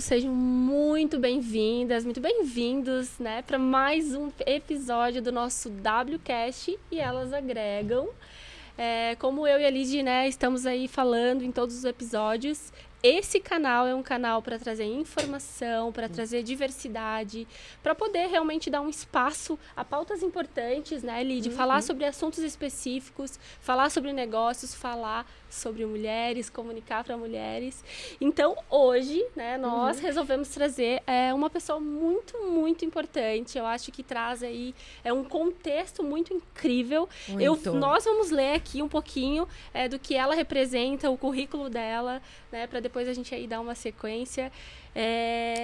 sejam muito bem-vindas, muito bem-vindos, né, para mais um episódio do nosso WCast e Elas Agregam. Como eu e a Lid, né, estamos aí falando em todos os episódios, esse canal é um canal para trazer informação, para trazer diversidade, para poder realmente dar um espaço a pautas importantes, né, Lid? Falar sobre assuntos específicos, falar sobre negócios, falar sobre mulheres, comunicar para mulheres. Então, hoje, né, nós resolvemos trazer uma pessoa muito, muito importante. Eu acho que traz aí um contexto muito incrível. Nós vamos ler aqui um pouquinho do que ela representa, o currículo dela, né, para depois a gente aí dar uma sequência.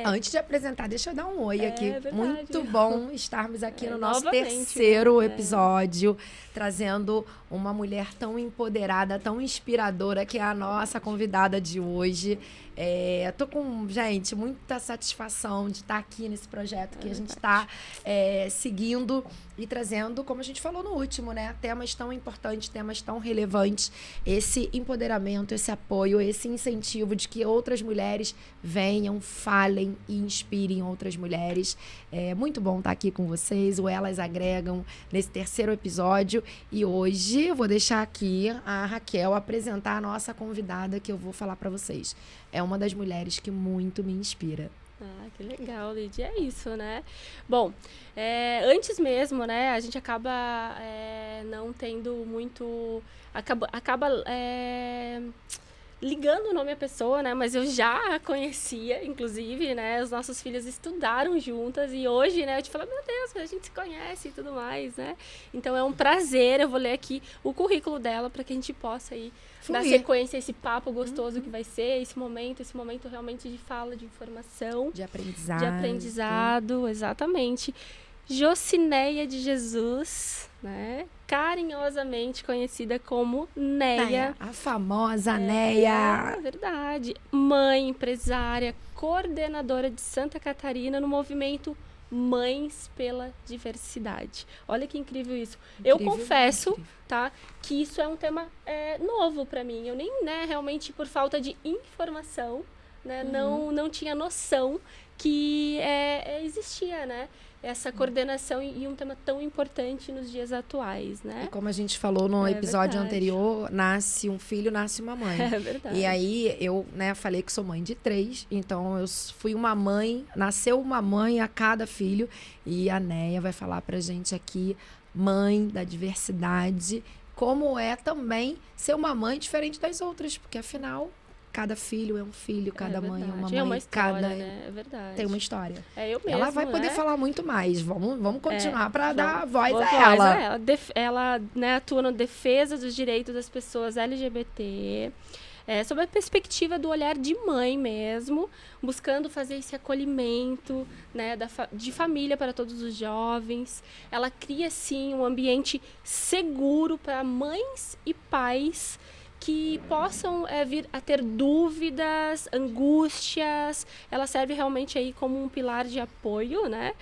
Antes de apresentar, deixa eu dar um oi aqui. Verdade. Muito bom estarmos aqui no nosso novamente, terceiro episódio, trazendo uma mulher tão empoderada, tão inspiradora, que é a nossa convidada de hoje. Tô com, gente, muita satisfação de estar aqui nesse projeto que a gente está seguindo e trazendo, como a gente falou no último, né? Temas tão importantes, temas tão relevantes. Esse empoderamento, esse apoio, esse incentivo de que outras mulheres venham, falem e inspirem outras mulheres. É muito bom estar aqui com vocês. O Elas Agregam nesse terceiro episódio. E hoje eu vou deixar aqui a Raquel apresentar a nossa convidada que eu vou falar para vocês. É uma das mulheres que muito me inspira. Que legal, Lid. É isso, né? Bom, antes mesmo, né, a gente acaba não tendo muito... Acaba ligando o nome à pessoa, né? Mas eu já a conhecia, inclusive, né? Os nossos filhos estudaram juntas e hoje, né? Eu te falo, meu Deus, a gente se conhece e tudo mais, né? Então é um prazer, eu vou ler aqui o currículo dela para que a gente possa aí dar sequência a esse papo gostoso que vai ser, esse momento realmente de fala, de informação. De aprendizado. De aprendizado, exatamente. Jocineia de Jesus, né? Carinhosamente conhecida como Neia. A famosa Neia. É verdade. Mãe, empresária, coordenadora de Santa Catarina no movimento Mães pela Diversidade. Olha que incrível isso. Eu confesso, tá, que isso é um tema novo para mim. Eu nem, né, realmente por falta de informação, né, não tinha noção que existia, né, essa coordenação e um tema tão importante nos dias atuais, né? E como a gente falou no episódio anterior, nasce um filho, nasce uma mãe. É verdade. E aí eu, né, falei que sou mãe de 3, então eu fui uma mãe, nasceu uma mãe a cada filho, e a Neia vai falar pra gente aqui, mãe da diversidade, como é também ser uma mãe diferente das outras, porque afinal... Cada filho é um filho, cada mãe é uma mãe, uma história, cada né? É verdade. Tem uma história. Eu mesma, ela vai poder falar muito mais. Vamos continuar para dar voz a ela. Ela, né, atua na defesa dos direitos das pessoas LGBT, sob a perspectiva do olhar de mãe mesmo, buscando fazer esse acolhimento, né, de família para todos os jovens. Ela cria, sim, um ambiente seguro para mães e pais que possam vir a ter dúvidas, angústias. Ela serve realmente aí como um pilar de apoio, né?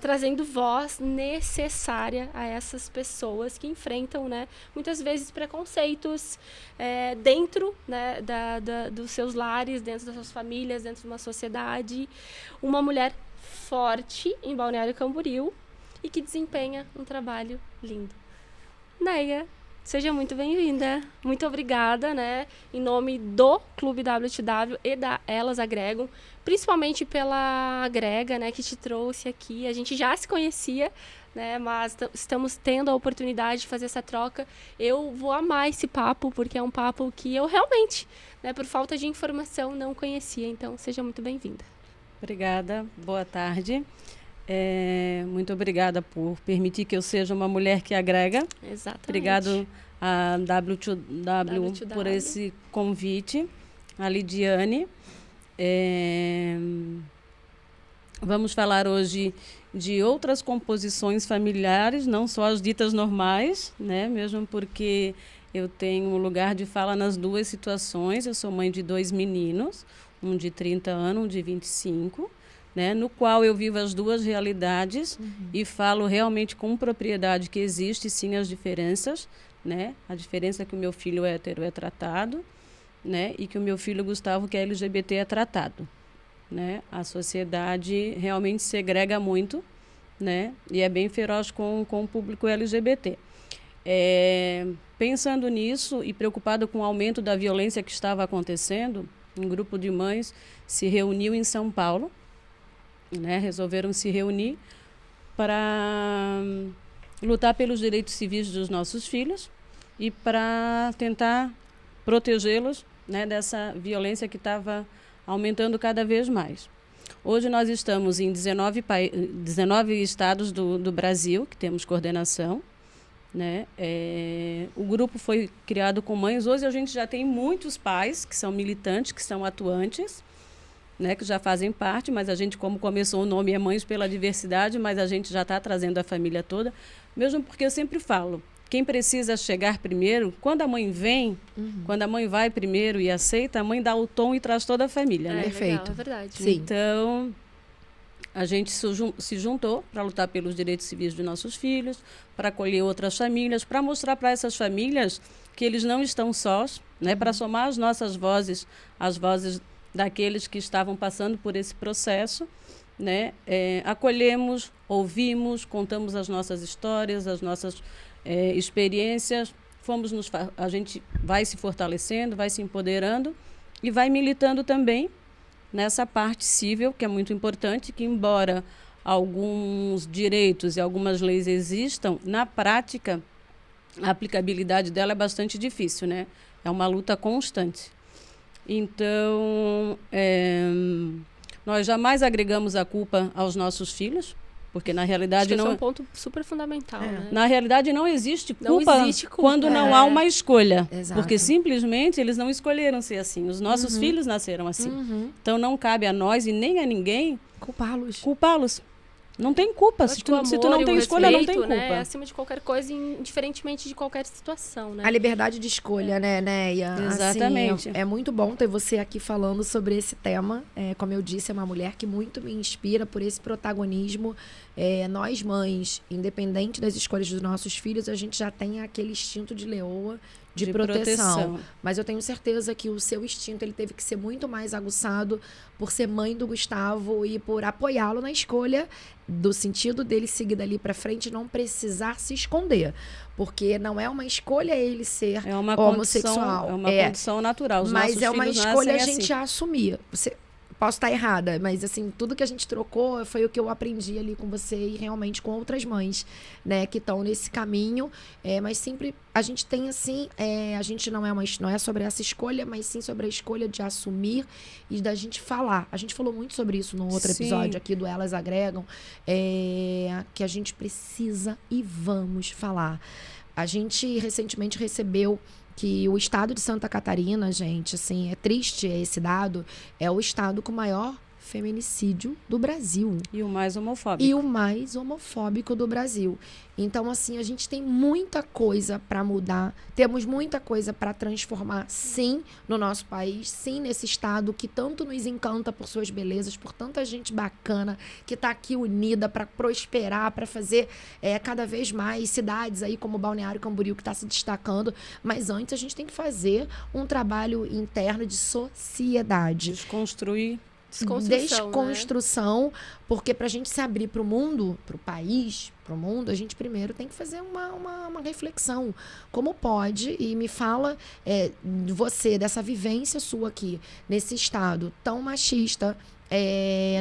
Trazendo voz necessária a essas pessoas que enfrentam, né, muitas vezes preconceitos dentro, né, dos seus lares, dentro das suas famílias, dentro de uma sociedade. Uma mulher forte em Balneário Camboriú e que desempenha um trabalho lindo. Neia, seja muito bem-vinda. Muito obrigada, né? Em nome do Clube WTW e da Elas Agregam, principalmente pela Agrega, né, que te trouxe aqui. A gente já se conhecia, né, mas estamos tendo a oportunidade de fazer essa troca. Eu vou amar esse papo, porque é um papo que eu realmente, né, por falta de informação, não conhecia. Então, seja muito bem-vinda. Obrigada. Boa tarde. Muito obrigada por permitir que eu seja uma mulher que agrega. Exatamente. Obrigado a WTW por esse convite, a Lidiane. Vamos falar hoje de outras composições familiares, não só as ditas normais, né? Mesmo porque eu tenho um lugar de fala nas duas situações. Eu sou mãe de 2 meninos, um de 30 anos, um de 25, né, no qual eu vivo as duas realidades e falo realmente com propriedade que existe sim as diferenças, né? A diferença é que o meu filho hétero é tratado, né, e que o meu filho Gustavo, que é LGBT, é tratado. né? A sociedade realmente segrega muito, né? E é bem feroz com o público LGBT. Pensando nisso e preocupado com o aumento da violência que estava acontecendo, um grupo de mães se reuniu em São Paulo, né? Resolveram se reunir para lutar pelos direitos civis dos nossos filhos e para tentar protegê-los, né, dessa violência que estava aumentando cada vez mais. Hoje nós estamos em 19 estados do Brasil, que temos coordenação, né? O grupo foi criado com mães. Hoje a gente já tem muitos pais que são militantes, que são atuantes, né, que já fazem parte, mas a gente, como começou, o nome é Mães pela Diversidade, mas a gente já está trazendo a família toda, mesmo porque eu sempre falo, quem precisa chegar primeiro, quando a mãe vem, quando a mãe vai primeiro e aceita, a mãe dá o tom e traz toda a família, né? Perfeito. Legal, é verdade. Sim. Então, a gente se juntou para lutar pelos direitos civis dos nossos filhos, para acolher outras famílias, para mostrar para essas famílias que eles não estão sós, né? Para somar as nossas vozes, as vozes daqueles que estavam passando por esse processo, né? Acolhemos, ouvimos, contamos as nossas histórias, as nossas experiências, a gente vai se fortalecendo, vai se empoderando e vai militando também nessa parte civil, que é muito importante, que embora alguns direitos e algumas leis existam, na prática a aplicabilidade dela é bastante difícil, né? É uma luta constante. Então, nós jamais agregamos a culpa aos nossos filhos, porque na realidade Acho que não esse é um ponto super fundamental, né? Na realidade não existe culpa, Não existe culpa. quando não há uma escolha. Exato. Porque simplesmente eles não escolheram ser assim. Os nossos filhos nasceram assim. Então não cabe a nós e nem a ninguém culpá-los. Não tem culpa. Se tu não tem escolha, não tem culpa. Né? Acima de qualquer coisa, indiferentemente de qualquer situação, né? A liberdade de escolha, né, Neia? Exatamente. Assim, é muito bom ter você aqui falando sobre esse tema. Como eu disse, é uma mulher que muito me inspira por esse protagonismo. Nós, mães, independente das escolhas dos nossos filhos, a gente já tem aquele instinto de leoa, de proteção. Mas eu tenho certeza que o seu instinto ele teve que ser muito mais aguçado por ser mãe do Gustavo e por apoiá-lo na escolha do sentido dele seguir dali para frente e não precisar se esconder. Porque não é uma escolha ele ser homossexual. É uma condição natural. Os mas é uma escolha a gente assim. assumir. Posso estar errada, mas assim, tudo que a gente trocou foi o que eu aprendi ali com você e realmente com outras mães, né, que estão nesse caminho, mas sempre a gente tem assim, a gente não é sobre essa escolha, mas sim sobre a escolha de assumir e da gente falar. A gente falou muito sobre isso no outro episódio aqui do Elas Agregam, que a gente precisa e vamos falar. A gente recentemente recebeu que o estado de Santa Catarina, gente, assim, é triste esse dado, é o estado com o maior feminicídio do Brasil. E o mais homofóbico. E o mais homofóbico do Brasil. Então, assim, a gente tem muita coisa para mudar, temos muita coisa para transformar, sim, no nosso país, sim, nesse estado que tanto nos encanta por suas belezas, por tanta gente bacana que está aqui unida para prosperar, para fazer cada vez mais cidades aí como Balneário Camboriú que está se destacando. Mas antes a gente tem que fazer um trabalho interno de sociedade. Desconstrução, né? Porque para a gente se abrir para o mundo, para o país, para o mundo, a gente primeiro tem que fazer uma reflexão. Como pode, e me fala você, dessa vivência sua aqui, nesse estado tão machista,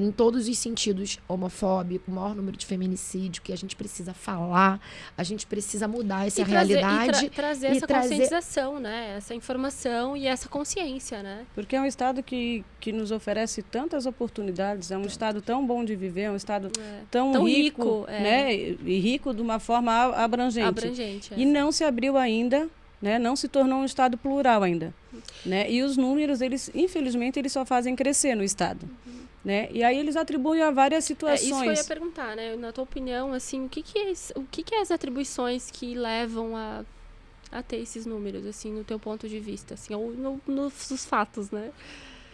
em todos os sentidos, homofóbico, maior número de feminicídio, que a gente precisa falar, a gente precisa mudar essa realidade. Trazer essa conscientização, né? Essa informação e essa consciência, né? Porque é um estado que nos oferece tantas oportunidades, é um estado tão bom de viver, é um estado tão rico, né? E rico de uma forma abrangente. E não se abriu ainda, né? Não se tornou um estado plural ainda. Né? E os números, infelizmente, eles só fazem crescer no estado. Né? E aí eles atribuem a várias situações. Isso que eu ia perguntar, né? Na tua opinião, assim, o que é as atribuições que levam a ter esses números, assim, no teu ponto de vista, assim, ou nos fatos, né?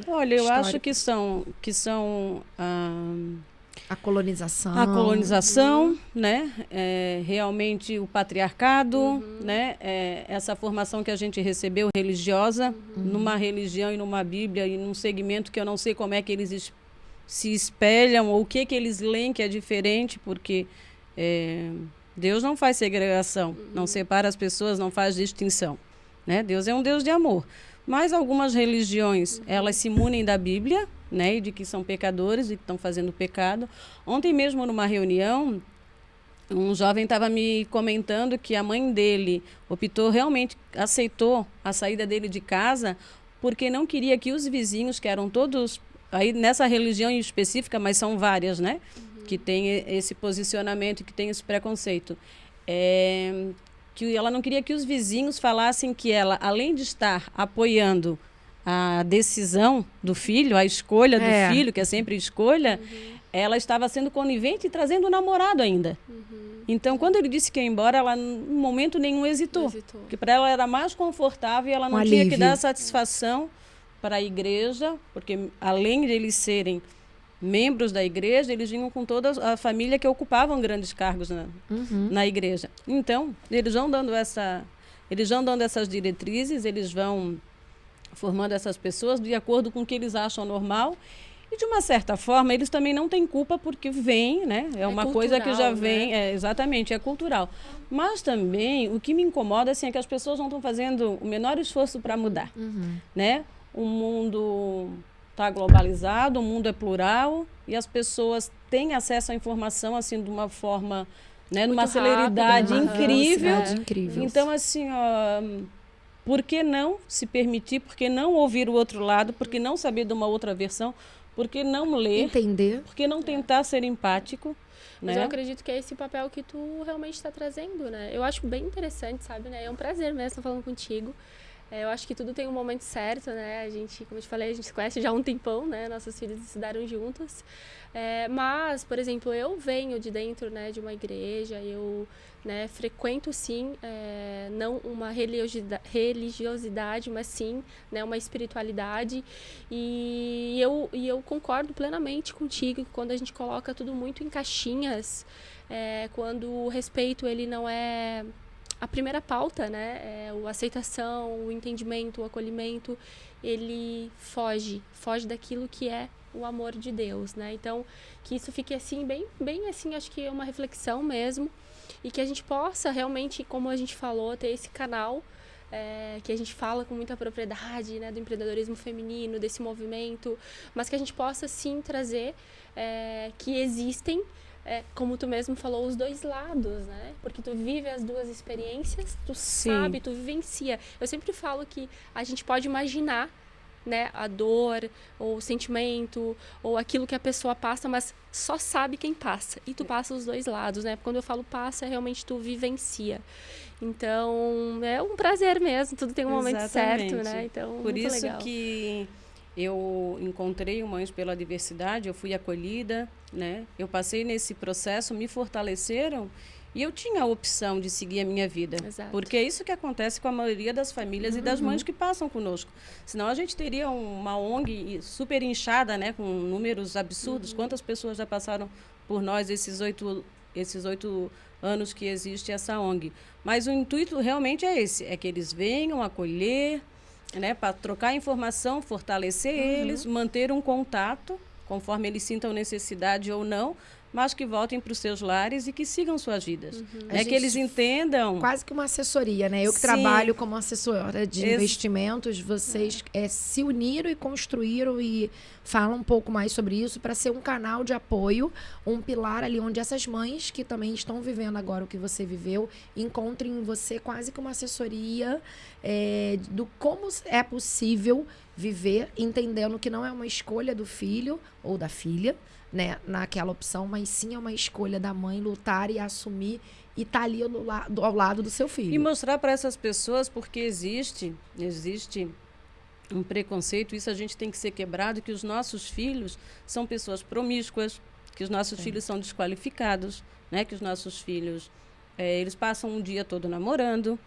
Olha, eu acho que são a colonização. A colonização, né? Realmente o patriarcado, né? Essa formação que a gente recebeu religiosa, numa religião e numa Bíblia e num segmento que eu não sei como é que eles se espelham ou o que eles leem que é diferente, porque Deus não faz segregação, não separa as pessoas, não faz distinção, né? Deus é um Deus de amor. Mas algumas religiões, elas se munem da Bíblia, né, e de que são pecadores e que estão fazendo pecado. Ontem mesmo, numa reunião, um jovem estava me comentando que a mãe dele realmente aceitou a saída dele de casa porque não queria que os vizinhos, que eram todos, aí nessa religião em específica, mas são várias, né, que tem esse posicionamento, que tem esse preconceito, que ela não queria que os vizinhos falassem que ela, além de estar apoiando a decisão do filho, a escolha do filho, que é sempre escolha, ela estava sendo conivente e trazendo o namorado ainda. Então, quando ele disse que ia embora, ela, em momento nenhum, hesitou. Porque para ela era mais confortável e ela não tinha que dar satisfação para a igreja, porque além de eles serem membros da igreja, eles vinham com toda a família que ocupavam grandes cargos na igreja. Então, eles vão dando essas diretrizes, eles vão formando essas pessoas de acordo com o que eles acham normal. E, de uma certa forma, eles também não têm culpa porque vem, né? É uma coisa que já vem, né? Exatamente, é cultural. Mas também, o que me incomoda assim, é que as pessoas não estão fazendo o menor esforço para mudar, né? O mundo está globalizado, o mundo é plural e as pessoas têm acesso à informação assim de uma forma, né, numa celeridade incrível. Então, assim, por que não se permitir? Por que não ouvir o outro lado? Por que não saber de uma outra versão? Por que não ler? Entender. Por que não tentar ser empático? Mas né? eu acredito que é esse papel que tu realmente está trazendo, né? Eu acho bem interessante, sabe, né? É um prazer mesmo estar falando contigo. Eu acho que tudo tem um momento certo, né? A gente, como eu te falei, a gente se conhece já há um tempão, né? Nossos filhos estudaram juntos. Mas, por exemplo, eu venho de dentro, né, de uma igreja, eu, né, frequento sim, não uma religiosidade, mas sim, né, uma espiritualidade. E eu concordo plenamente contigo que quando a gente coloca tudo muito em caixinhas, quando o respeito ele não é a primeira pauta, né, a aceitação, o entendimento, o acolhimento, ele foge daquilo que é o amor de Deus, né? Então, que isso fique assim, bem assim, acho que é uma reflexão mesmo, e que a gente possa realmente, como a gente falou, ter esse canal que a gente fala com muita propriedade, né, do empreendedorismo feminino, desse movimento, mas que a gente possa sim trazer que existem, como tu mesmo falou, os dois lados, né? Porque tu vive as duas experiências, tu sabe, tu vivencia. Eu sempre falo que a gente pode imaginar, né, a dor, ou o sentimento, ou aquilo que a pessoa passa, mas só sabe quem passa. E tu passa os dois lados, né? Quando eu falo passa, realmente tu vivencia. Então, é um prazer mesmo, tudo tem um momento certo, né? Então, por muito isso legal. Que eu encontrei o Mães pela Diversidade, eu fui acolhida, né? Eu passei nesse processo, me fortaleceram e eu tinha a opção de seguir a minha vida. Exato. Porque é isso que acontece com a maioria das famílias e das mães que passam conosco. Senão a gente teria uma ONG super inchada, né? Com números absurdos. Quantas pessoas já passaram por nós esses 8 anos que existe essa ONG? Mas o intuito realmente é esse, é que eles venham acolher, né, para trocar informação, fortalecer eles, manter um contato, conforme eles sintam necessidade ou não, mas que voltem para os seus lares e que sigam suas vidas. Que eles entendam. Quase que uma assessoria, né? Eu que trabalho como assessora de investimentos, vocês se uniram e construíram e falam um pouco mais sobre isso para ser um canal de apoio, um pilar ali onde essas mães que também estão vivendo agora o que você viveu, encontrem em você quase que uma assessoria do como é possível viver, entendendo que não é uma escolha do filho ou da filha, né, naquela opção, mas sim é uma escolha da mãe lutar e assumir e estar ali ao lado do seu filho. E mostrar para essas pessoas, porque existe um preconceito, isso a gente tem que ser quebrado, que os nossos filhos são pessoas promíscuas, que os nossos filhos são desqualificados, né, que os nossos filhos, eles passam um dia todo namorando,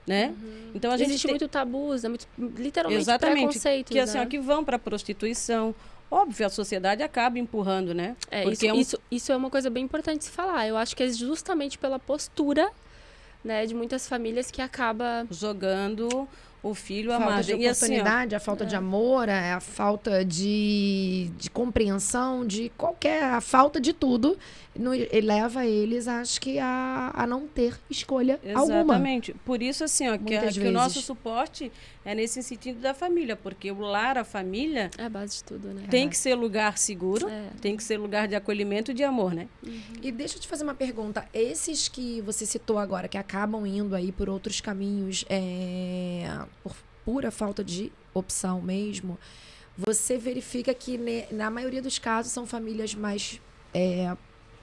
né? Então a gente existe muito tabus, literalmente preconceitos, que assim, que vão para a prostituição. Óbvio, a sociedade acaba empurrando, né? Porque isso é uma coisa bem importante de se falar. Eu acho que é justamente pela postura, né, de muitas famílias que acaba jogando o filho à Falta margem. de E assim, ó, oportunidade, a falta de amor, a falta de compreensão, a falta de tudo, leva eles, acho que, a não ter escolha alguma. exatamente. Por isso, assim, ó, que Muitas o nosso vezes. suporte é nesse sentido da família, porque o lar, a família, É a base de tudo, né? tem que ser lugar seguro, É. tem que ser lugar de acolhimento e de amor, né? E deixa eu te fazer uma pergunta. Esses que você citou agora, que acabam indo aí por outros caminhos, por pura falta de opção mesmo, você verifica que, na maioria dos casos, são famílias mais...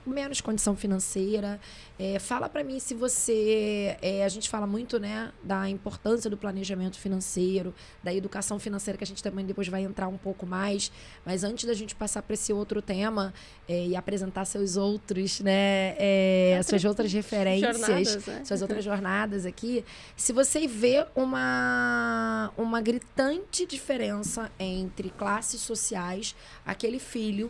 menos condição financeira. Fala para mim se você... a gente fala muito, né, da importância do planejamento financeiro, da educação financeira, que a gente também depois vai entrar um pouco mais. Mas antes da gente passar para esse outro tema e apresentar seus outros, né, suas outras referências, jornadas, né? suas outras jornadas aqui, se você vê uma gritante diferença entre classes sociais, aquele filho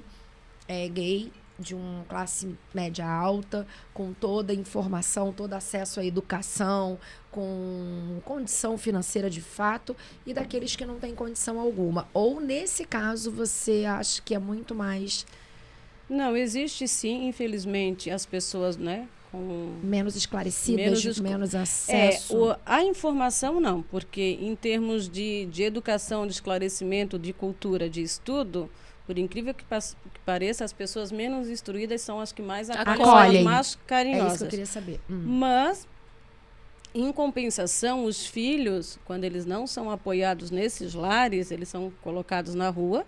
gay, de uma classe média alta, com toda a informação, todo acesso à educação, com condição financeira de fato, e daqueles que não têm condição alguma. Ou, nesse caso, você acha que é muito mais... Não, existe sim, infelizmente, as pessoas, né, com... menos esclarecidas, menos acesso. A informação não, porque em termos de educação, de esclarecimento, de cultura, de estudo, por incrível que pareça, as pessoas menos instruídas são as que mais acolhem, são as mais carinhosas. É isso que eu queria saber. Mas, em compensação, os filhos, quando eles não são apoiados nesses lares, eles são colocados na rua,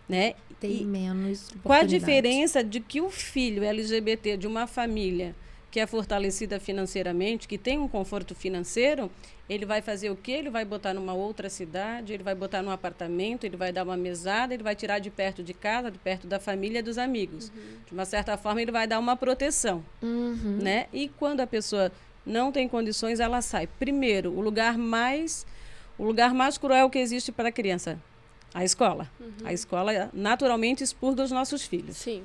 né? Tem menos Qual a oportunidade. diferença de que o filho LGBT de uma família que é fortalecida financeiramente, que tem um conforto financeiro, ele vai fazer o quê? Ele vai botar numa outra cidade, ele vai botar num apartamento, ele vai dar uma mesada, ele vai tirar de perto de casa, de perto da família e dos amigos. De uma certa forma, ele vai dar uma proteção, né? E quando a pessoa não tem condições, ela sai. Primeiro, o lugar mais cruel que existe para a criança, a escola. A escola naturalmente expurga os nossos filhos. Sim.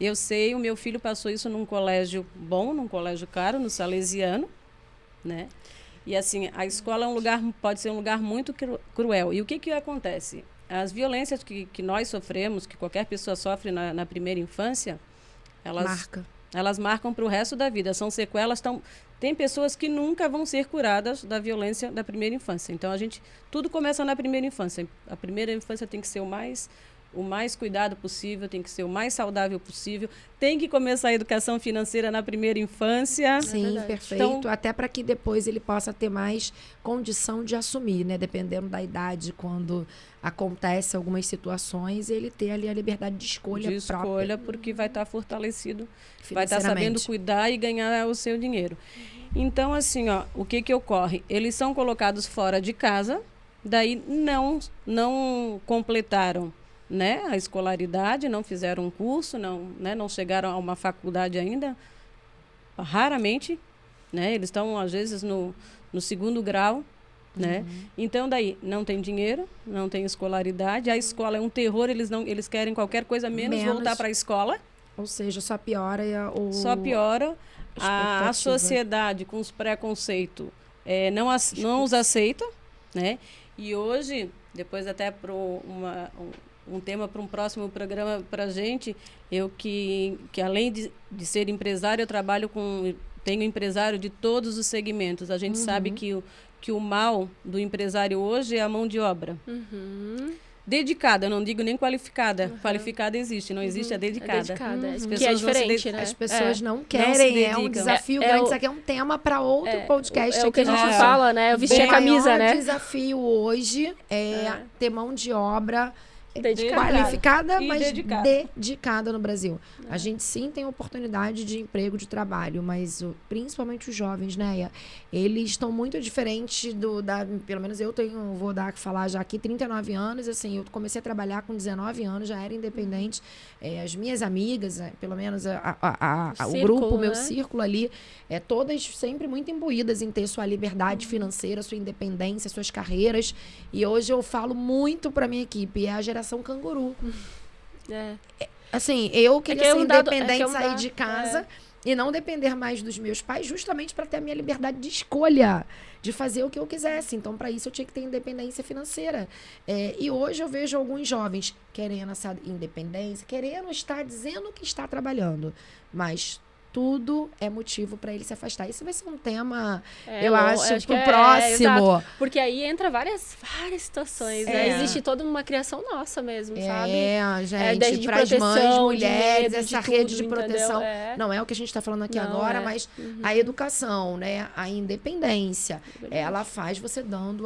Eu sei, o meu filho passou isso num colégio bom, num colégio caro, no Salesiano, né? E assim, a escola pode ser um lugar muito cruel. E o que acontece? As violências que nós sofremos, que qualquer pessoa sofre na primeira infância, elas marcam para o resto da vida. São sequelas. Tem pessoas que nunca vão ser curadas da violência da primeira infância. Então, tudo começa na primeira infância. A primeira infância tem que ser o mais cuidado possível, tem que ser o mais saudável possível, tem que começar a educação financeira na primeira infância. Sim, perfeito. Então, até para que depois ele possa ter mais condição de assumir, né? Dependendo da idade, quando acontece algumas situações, ele ter ali a liberdade de escolha própria. Porque vai estar fortalecido, vai estar sabendo cuidar e ganhar o seu dinheiro. Então, assim, ó, o que ocorre? Eles são colocados fora de casa, daí não completaram, né, a escolaridade, não fizeram um curso, não chegaram a uma faculdade ainda, raramente, né, eles estão às vezes no segundo grau, né? Então daí não tem dinheiro, não tem escolaridade, a escola é um terror, eles querem qualquer coisa menos voltar para a escola. Ou seja, só piora a sociedade com os preconceitos não os aceita, né? E hoje, depois até para um tema para um próximo programa para a gente, eu que além de ser empresário, eu tenho empresário de todos os segmentos. A gente sabe que o mal do empresário hoje é a mão de obra. Dedicada, eu não digo nem qualificada. Qualificada existe, não existe a dedicada. As pessoas que é diferente, né? As pessoas não querem, é um desafio grande. Isso aqui é um tema para outro podcast. É o que a gente fala, né? Eu vestir a camisa, né? O desafio hoje é ter mão de obra dedicada. Qualificada, mas dedicada no Brasil. A gente sim tem oportunidade de emprego, de trabalho, mas principalmente os jovens, né? Eles estão muito diferentes pelo menos vou dar que falar já aqui, 39 anos, assim, eu comecei a trabalhar com 19 anos, já era independente. As minhas amigas, pelo menos o grupo, o meu círculo ali, todas sempre muito imbuídas em ter sua liberdade financeira, sua independência, suas carreiras. E hoje eu falo muito para minha equipe, é a geração canguru. Assim, eu queria ser independente, sair de casa e não depender mais dos meus pais, justamente para ter a minha liberdade de escolha, de fazer o que eu quisesse. Então, para isso, eu tinha que ter independência financeira. E hoje eu vejo alguns jovens querendo essa independência, querendo estar dizendo que está trabalhando, mas tudo é motivo para ele se afastar. Isso vai ser um tema, eu acho pro próximo. Exato. Porque aí entra várias situações, né? Existe toda uma criação nossa mesmo, sabe? Gente, para as mães, mulheres, medo, essa de rede tudo, de proteção. entendeu? Não é o que a gente está falando aqui agora, mas a educação, né? A independência, ela faz você dando...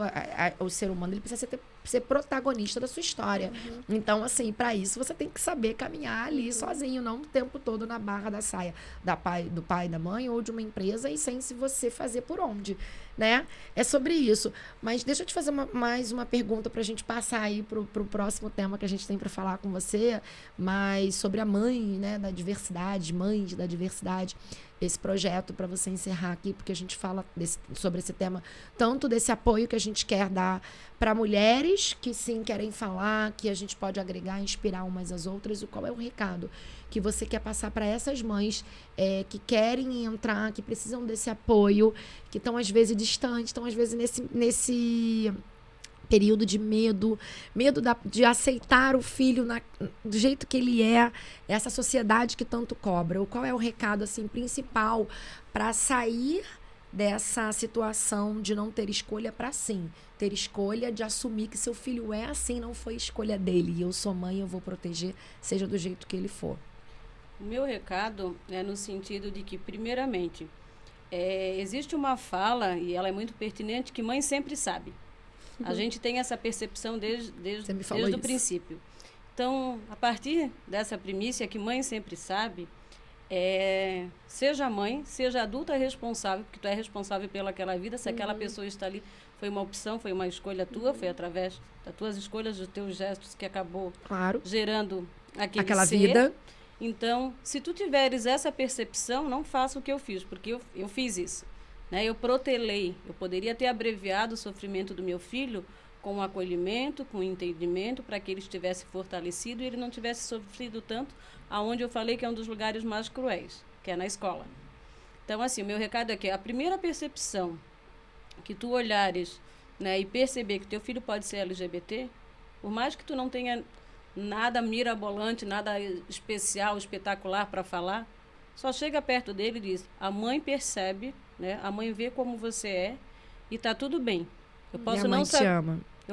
o ser humano, ele precisa ser protagonista da sua história. Então, assim, para isso, você tem que saber caminhar ali sozinho, não o tempo todo na barra da saia do pai, da mãe ou de uma empresa e sem se você fazer por onde, né? É sobre isso. Mas deixa eu te fazer mais uma pergunta para a gente passar aí pro próximo tema que a gente tem para falar com você, mas sobre a mãe, né, da diversidade, mães da diversidade, esse projeto para você encerrar aqui, porque a gente fala sobre esse tema, tanto desse apoio que a gente quer dar para mulheres que sim querem falar, que a gente pode agregar, inspirar umas às outras, e qual é o recado que você quer passar para essas mães que querem entrar, que precisam desse apoio, que estão às vezes distantes, estão às vezes nesse período de medo de aceitar o filho do jeito que ele é, essa sociedade que tanto cobra. Qual é o recado assim principal para sair dessa situação de não ter escolha para sim, ter escolha de assumir que seu filho é assim, não foi escolha dele, e eu sou mãe, eu vou proteger, seja do jeito que ele for. O meu recado é no sentido de que, primeiramente, existe uma fala, e ela é muito pertinente, que mãe sempre sabe. A gente tem essa percepção desde o princípio. Então, a partir dessa primícia que mãe sempre sabe, seja mãe, seja adulta responsável, porque tu é responsável pelaquela vida, se aquela pessoa está ali, foi uma opção, foi uma escolha tua, foi através das tuas escolhas, dos teus gestos que acabou gerando aquela vida. Então, se tu tiveres essa percepção, não faça o que eu fiz, porque eu fiz isso. Né? Eu protelei, eu poderia ter abreviado o sofrimento do meu filho com acolhimento, com entendimento, para que ele estivesse fortalecido e ele não tivesse sofrido tanto, aonde eu falei que é um dos lugares mais cruéis, que é na escola. Então, assim, o meu recado é que a primeira percepção que tu olhares, né, e perceber que teu filho pode ser LGBT, por mais que tu não tenha nada mirabolante, nada especial, espetacular para falar, só chega perto dele e diz, a mãe percebe, né? A mãe vê como você é e está tudo bem. Eu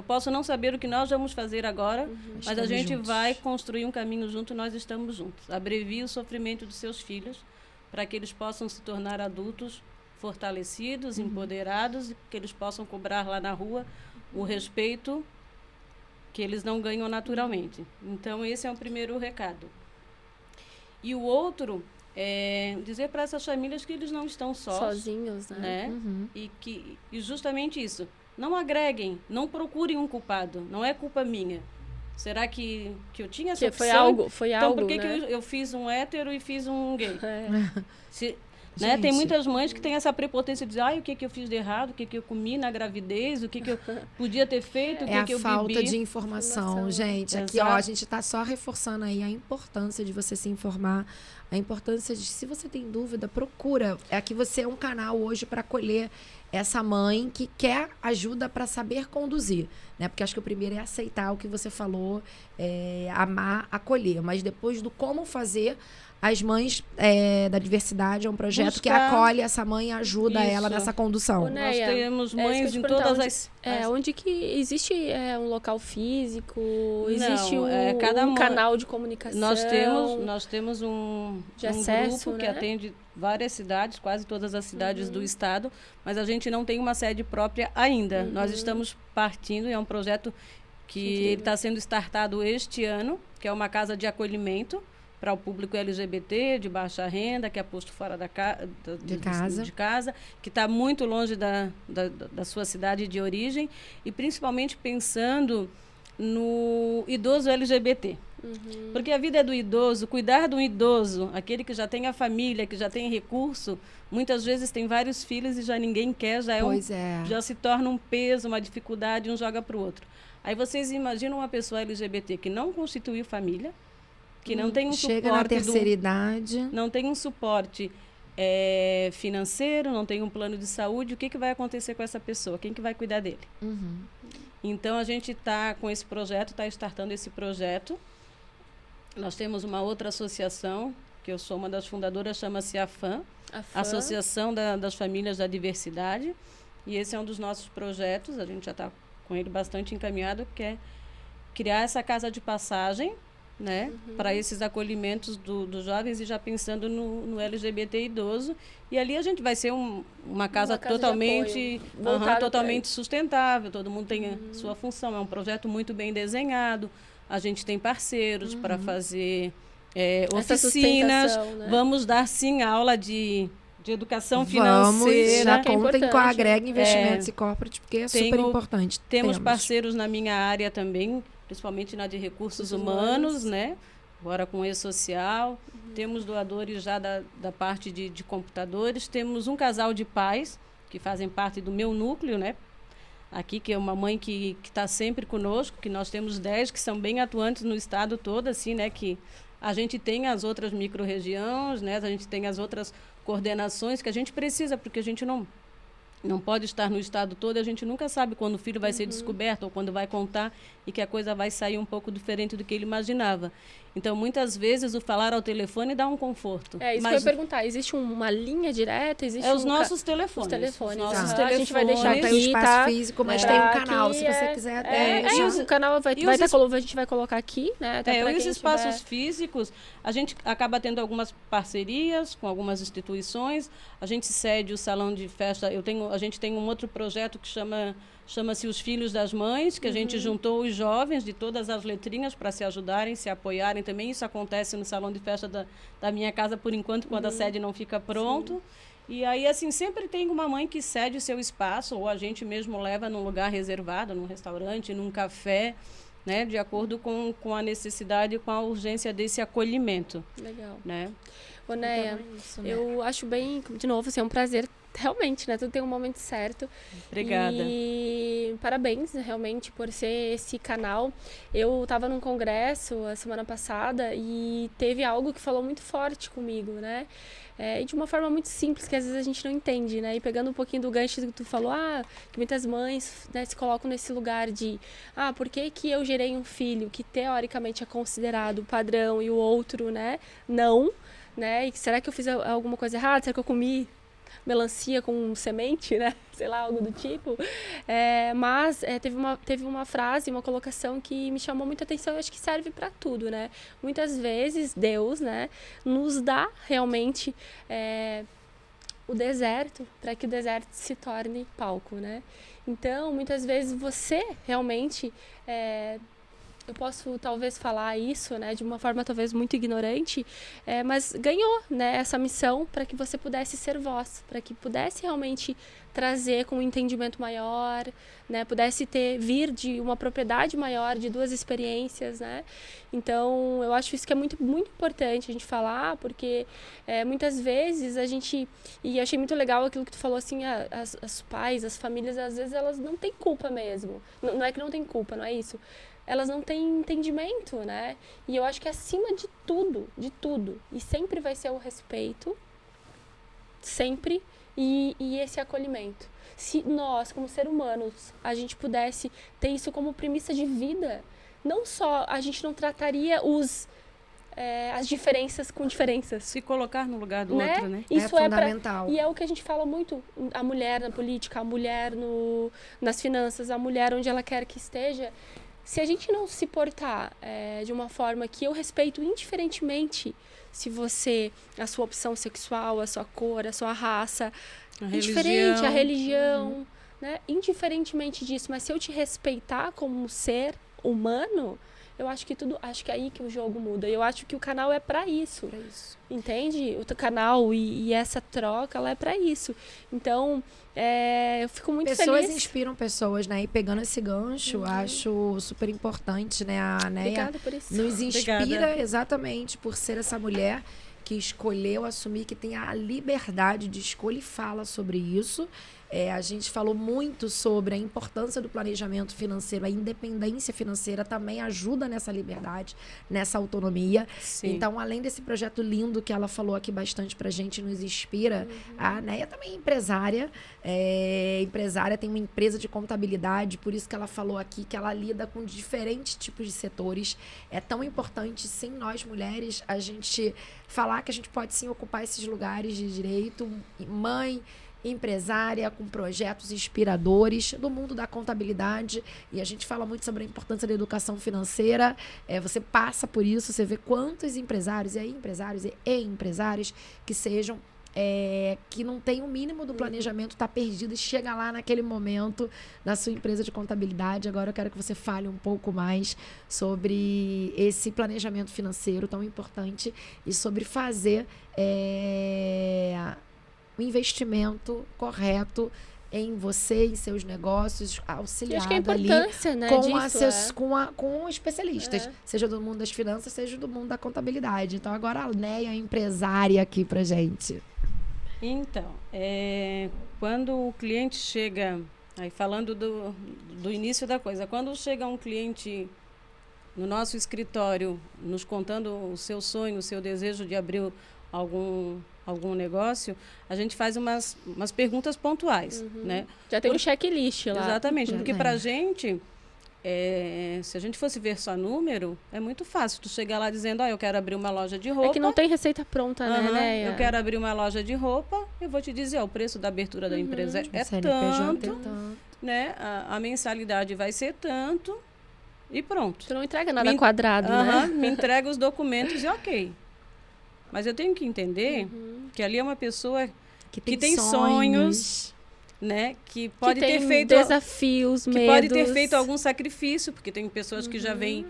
posso não saber o que nós vamos fazer agora, mas a gente vai construir um caminho junto, nós estamos juntos. Abrevie o sofrimento dos seus filhos para que eles possam se tornar adultos fortalecidos, empoderados, e que eles possam cobrar lá na rua o respeito que eles não ganham naturalmente. Então, esse é o primeiro recado. E o outro é dizer para essas famílias que eles não estão sozinhos, né? E justamente isso. Não agreguem, não procurem um culpado. Não é culpa minha. Será que eu tinha essa opção? Foi então, algo, por que né? que eu fiz um hétero e fiz um gay? Né? Tem muitas mães que têm essa prepotência de dizer, o que eu fiz de errado, o que eu comi na gravidez, o que eu podia ter feito, o que eu bebi. É a falta de informação, gente. Aqui, a gente está só reforçando aí a importância de você se informar, a importância de, se você tem dúvida, procura. Aqui você é um canal hoje para acolher essa mãe que quer ajuda para saber conduzir, né? Porque acho que o primeiro é aceitar o que você falou, amar, acolher. Mas depois do como fazer, as mães da diversidade é um projeto que acolhe essa mãe e ajuda ela nessa condução. Nós temos mães em todas as... onde que existe um local físico, existe um canal de comunicação. Nós temos um grupo, né, que atende várias cidades, quase todas as cidades do estado, mas a gente não tem uma sede própria ainda. Nós estamos partindo, é um projeto que está sendo startado este ano, que é uma casa de acolhimento para o público LGBT, de baixa renda, que é posto fora de casa, que está muito longe da sua cidade de origem, e principalmente pensando no idoso LGBT. Porque a vida é do idoso, cuidar de um idoso, aquele que já tem a família, que já tem recurso, muitas vezes tem vários filhos e já ninguém quer, já se torna um peso, uma dificuldade, um joga para o outro. Aí vocês imaginam uma pessoa LGBT que não constituiu família, que não tem um chega na terceira idade, não tem um suporte financeiro, não tem um plano de saúde, o que vai acontecer com essa pessoa? Quem que vai cuidar dele? Então, a gente está com esse projeto, está startando esse projeto. Nós temos uma outra associação, que eu sou uma das fundadoras, chama-se AFAM, Associação das Famílias da Diversidade. E esse é um dos nossos projetos, a gente já está com ele bastante encaminhado, que é criar essa casa de passagem, né, para esses acolhimentos dos jovens, e já pensando no LGBT idoso. E ali a gente vai ser uma casa totalmente, totalmente sustentável, todo mundo tem a sua função. É um projeto muito bem desenhado, a gente tem parceiros para fazer oficinas, né? Vamos dar sim aula de educação financeira. Já contem com a Agrega Investimentos e Corporate, porque é super importante. Temos parceiros na minha área também, principalmente na de recursos humanos, né? Agora com e-social. Temos doadores já da parte de computadores. Temos um casal de pais que fazem parte do meu núcleo, né? Aqui, que é uma mãe que está sempre conosco, que nós temos 10 que são bem atuantes no estado todo, assim, né? Que a gente tem as outras micro-regiões, né? A gente tem as outras coordenações que a gente precisa, porque a gente não pode estar no estado todo, a gente nunca sabe quando o filho vai ser descoberto ou quando vai contar e que a coisa vai sair um pouco diferente do que ele imaginava. Então, muitas vezes, o falar ao telefone dá um conforto. Isso que eu ia perguntar. Existe uma linha direta? Existe os nossos telefones. Os telefones. A gente vai deixar aqui, tem o espaço físico, mas tem um canal, se você quiser. O canal a gente vai colocar aqui, né? E os espaços físicos, a gente acaba tendo algumas parcerias com algumas instituições. A gente cede o salão de festa. A gente tem um outro projeto que chama-se Os Filhos das Mães, que a gente juntou os jovens de todas as letrinhas para se ajudarem, se apoiarem também. Isso acontece no salão de festa da minha casa, por enquanto, quando a sede não fica pronto. Sim. E aí, assim, sempre tem uma mãe que cede o seu espaço, ou a gente mesmo leva num lugar reservado, num restaurante, num café, né, de acordo com a necessidade e com a urgência desse acolhimento. Legal. Né? Ô, Neia, eu acho bem, de novo, assim, é um prazer. Realmente, né? Tudo tem um momento certo. Obrigada. E parabéns, realmente, por ser esse canal. Eu estava num congresso a semana passada e teve algo que falou muito forte comigo, né? E de uma forma muito simples, que às vezes a gente não entende, né? E pegando um pouquinho do gancho que tu falou, que muitas mães, né, se colocam nesse lugar de por que eu gerei um filho que teoricamente é considerado padrão e o outro, né, não, né? E será que eu fiz alguma coisa errada? Será que eu comi melancia com semente, né? Sei lá, algo do tipo. Mas teve uma frase, uma colocação que me chamou muita atenção e acho que serve para tudo, né? Muitas vezes Deus, né, nos dá realmente o deserto para que o deserto se torne palco, né? Então, muitas vezes você realmente... eu posso talvez falar isso, né, de uma forma talvez muito ignorante, mas ganhou, né, essa missão para que você pudesse ser voz, para que pudesse realmente trazer com um entendimento maior, né, pudesse vir de uma propriedade maior, de duas experiências, né. Então, eu acho isso que é muito, muito importante a gente falar, porque muitas vezes a gente, e achei muito legal aquilo que tu falou, assim, as pais, as famílias, às vezes elas não têm culpa mesmo, não é que não tem culpa, não é isso, elas não têm entendimento, né? E eu acho que acima de tudo, e sempre vai ser o respeito, sempre, e esse acolhimento. Se nós, como seres humanos, a gente pudesse ter isso como premissa de vida, não só a gente não trataria as diferenças com diferenças. Se colocar no lugar do outro, né? Isso é fundamental. E é o que a gente fala muito, a mulher na política, a mulher nas finanças, a mulher onde ela quer que esteja. Se a gente não se portar de uma forma que eu respeito indiferentemente se a sua opção sexual, a sua cor, a sua raça, indiferente, a religião, né? Indiferentemente disso, mas se eu te respeitar como um ser humano, eu acho que é aí que o jogo muda. Eu acho que o canal é para isso. Entende? O canal e essa troca, ela é para isso. Então, eu fico muito feliz. Pessoas inspiram pessoas, né? E pegando esse gancho, acho super importante, né? A Neia nos inspira exatamente por ser essa mulher que escolheu assumir, que tem a liberdade de escolha e fala sobre isso. A gente falou muito sobre a importância do planejamento financeiro, a independência financeira também ajuda nessa liberdade, nessa autonomia. Sim. Então, além desse projeto lindo que ela falou aqui bastante pra gente, nos inspira, a Neia também é empresária. Empresária, tem uma empresa de contabilidade, por isso que ela falou aqui que ela lida com diferentes tipos de setores. É tão importante, sem nós mulheres, a gente falar que a gente pode sim ocupar esses lugares de direito. Mãe, empresária, com projetos inspiradores do mundo da contabilidade. E a gente fala muito sobre a importância da educação financeira. Você passa por isso, você vê quantos empresários e empresárias que sejam que não tem o mínimo do planejamento, tá perdido e chega lá naquele momento na sua empresa de contabilidade. Agora eu quero que você fale um pouco mais sobre esse planejamento financeiro tão importante e sobre fazer o investimento correto em você, em seus negócios, auxiliado acho que a ali importância, né, disso, com especialistas, seja do mundo das finanças, seja do mundo da contabilidade. Então agora a Neia é empresária aqui pra gente. Então, quando o cliente chega, aí falando do início da coisa, quando chega um cliente no nosso escritório nos contando o seu sonho, o seu desejo de abrir algum negócio, a gente faz umas perguntas pontuais, né? Já tem um checklist lá. Exatamente, porque para a gente, se a gente fosse ver só número, é muito fácil. Tu chegar lá dizendo, eu quero abrir uma loja de roupa. É que não tem receita pronta, né? Eu quero abrir uma loja de roupa, eu vou te dizer, o preço da abertura da empresa é tanto, né? A mensalidade vai ser tanto e pronto. Tu não entrega nada quadrado, né? Me entrega os documentos e ok. Mas eu tenho que entender que ali é uma pessoa que tem sonhos, né? Que pode ter feito desafios, medos. Que pode ter feito algum sacrifício, porque tem pessoas que já vêm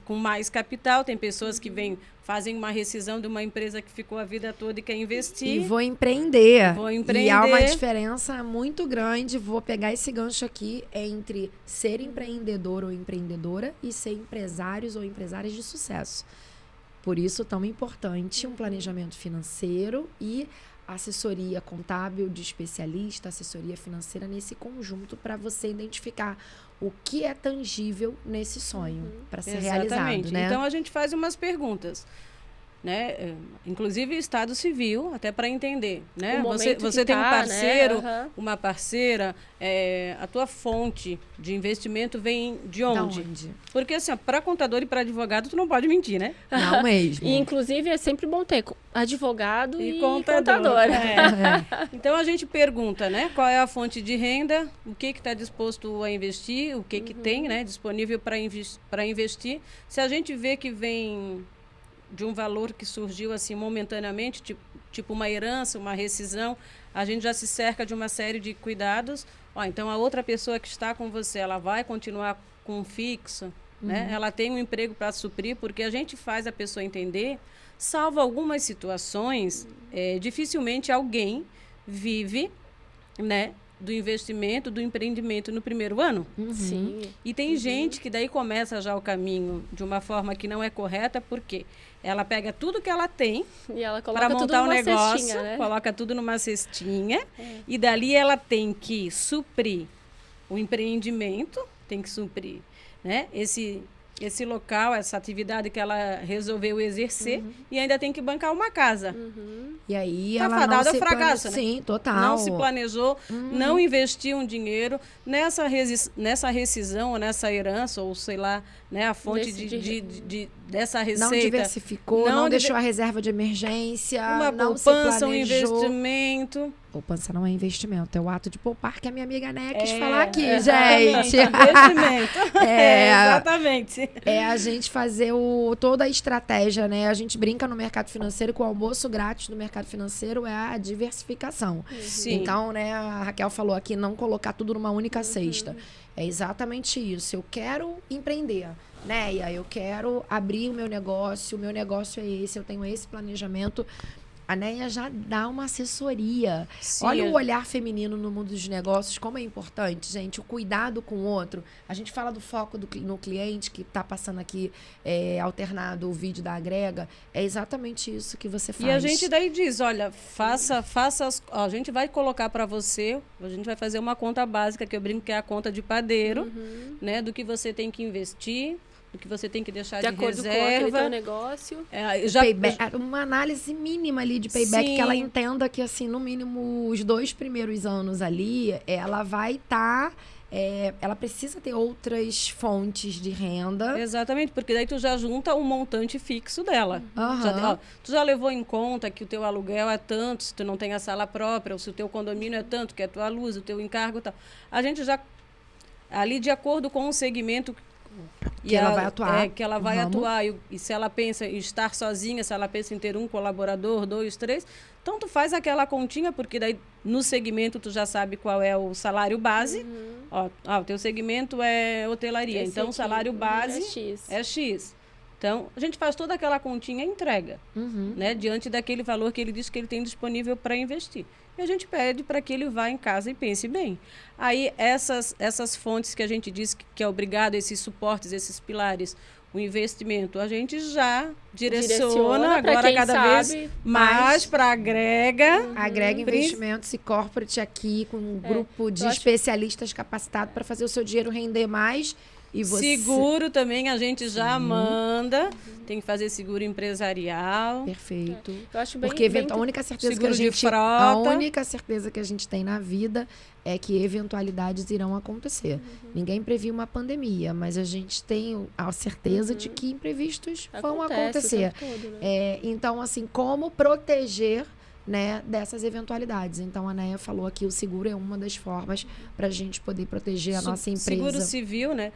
com mais capital, tem pessoas que fazem uma rescisão de uma empresa que ficou a vida toda e quer investir. E vou empreender. E há uma diferença muito grande, vou pegar esse gancho aqui, entre ser empreendedor ou empreendedora e ser empresários ou empresárias de sucesso. Por isso, tão importante um planejamento financeiro e assessoria contábil de especialista, assessoria financeira nesse conjunto para você identificar o que é tangível nesse sonho para ser realizado, né? Então, a gente faz umas perguntas, né? Inclusive Estado Civil, até para entender, né? Você tem um parceiro, né? Uma parceira, a tua fonte de investimento vem de onde? Porque assim, para contador e para advogado tu não pode mentir, né? Não mesmo. E inclusive é sempre bom ter advogado e contador. Então a gente pergunta, né? Qual é a fonte de renda, o que está disposto a investir, o que tem, né? Disponível para investir. Se a gente vê que vem de um valor que surgiu assim momentaneamente, tipo uma herança, uma rescisão, a gente já se cerca de uma série de cuidados. Então a outra pessoa que está com você, ela vai continuar com um fixo, né? Ela tem um emprego para suprir, porque a gente faz a pessoa entender, salvo algumas situações, dificilmente alguém vive, né, do investimento, do empreendimento no primeiro ano. Sim. E tem gente que daí começa já o caminho de uma forma que não é correta, porque ela pega tudo que ela tem para montar um negócio, cestinha, né? Coloca tudo numa cestinha, e dali ela tem que suprir o empreendimento, tem que suprir, né, esse local, essa atividade que ela resolveu exercer, e ainda tem que bancar uma casa. E aí tá ela fadada não se fracasso, né? Sim, total. Não se planejou, não investiu um dinheiro nessa rescisão, ou nessa herança, ou sei lá, né, a fonte dessa receita. Não diversificou, não deixou a reserva de emergência, uma não se poupança, um planejou. Investimento. Poupança não é investimento, é o ato de poupar que a minha amiga Né quis falar aqui, gente. Investimento. Exatamente. É a gente fazer toda a estratégia, né? A gente brinca no mercado financeiro que o almoço grátis do mercado financeiro é a diversificação. Sim. Então, né, a Raquel falou aqui, não colocar tudo numa única cesta. É exatamente isso. Eu quero empreender, né? Eu quero abrir o meu negócio é esse, eu tenho esse planejamento. A Neia já dá uma assessoria. Sim, Olha o olhar feminino no mundo dos negócios, como é importante, gente, o cuidado com o outro. A gente fala do foco no cliente, que está passando aqui alternado o vídeo da Agrega. É exatamente isso que você faz. E a gente daí diz, olha, faça a gente vai colocar para você, a gente vai fazer uma conta básica, que eu brinco que é a conta de padeiro, né, do que você tem que investir, do que você tem que deixar de acordo com reserva. aquele teu negócio. Payback, uma análise mínima ali de payback, Sim. que ela entenda que, assim, no mínimo, os 2 primeiros anos ali, ela vai estar... ela precisa ter outras fontes de renda. Exatamente, porque daí tu já junta o montante fixo dela. Aham. Tu já levou em conta que o teu aluguel é tanto, se tu não tem a sala própria, ou se o teu condomínio é tanto, que é a tua luz, o teu encargo e tal. A gente já, ali de acordo com o segmento Que ela vai atuar. que ela vai atuar. E se ela pensa em estar sozinha, se ela pensa em ter um colaborador, 2, 3, então tu faz aquela continha, porque daí no segmento tu já sabe qual é o salário base. O teu segmento é hotelaria, Esse então o aqui, salário base é X. é X. Então, a gente faz toda aquela continha e entrega, né, diante daquele valor que ele diz que ele tem disponível para investir. E a gente pede para que ele vá em casa e pense bem. Aí, essas fontes que a gente diz que é obrigado, esses suportes, esses pilares, o investimento, a gente já direciona agora cada vez mais para a Agrega. Agrega investimentos e corporate aqui, com um grupo de especialistas capacitados para fazer o seu dinheiro render mais. E você... Seguro também a gente já manda. Tem que fazer seguro empresarial. Perfeito. Eu acho bem, Porque a única certeza seguro que a de gente frota. a única certeza que a gente tem na vida é que eventualidades irão acontecer. Ninguém previu uma pandemia, mas a gente tem a certeza de que imprevistos vão acontecer. o tempo todo, né? Então, assim, como proteger, né, dessas eventualidades. Então, a Neia falou aqui, o seguro é uma das formas para a gente poder proteger a nossa empresa. Seguro civil, né?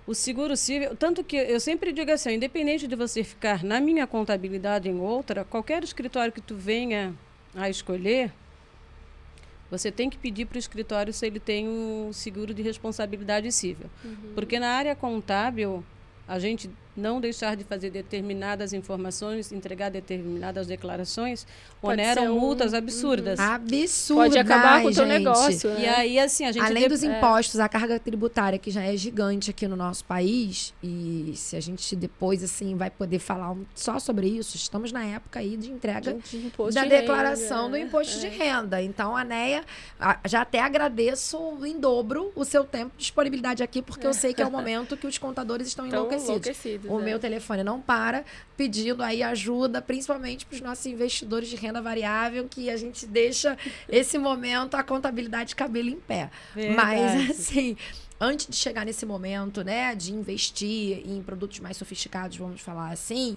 O seguro civil, tanto que eu sempre digo assim, independente de você ficar na minha contabilidade em outra, qualquer escritório que tu venha a escolher, você tem que pedir para o escritório se ele tem um seguro de responsabilidade civil. Porque na área contábil, a gente não deixar de fazer determinadas informações, entregar determinadas declarações, oneram multas absurdas. Absurdas, Pode acabar com o teu gente. negócio. E aí, assim, a gente... Além dos impostos, a carga tributária, que já é gigante aqui no nosso país, e se a gente depois, assim, vai poder falar só sobre isso, estamos na época aí de entrega De imposto da de declaração renda, do imposto de renda. Então, a Neia, já até agradeço em dobro o seu tempo de disponibilidade aqui, porque eu sei que é o momento que os contadores estão enlouquecidos. O meu telefone não para, pedindo aí ajuda, principalmente para os nossos investidores de renda variável, que a gente deixa esse momento a contabilidade de cabelo em pé. Verdade. Mas, assim, antes de chegar nesse momento, né, de investir em produtos mais sofisticados, vamos falar assim,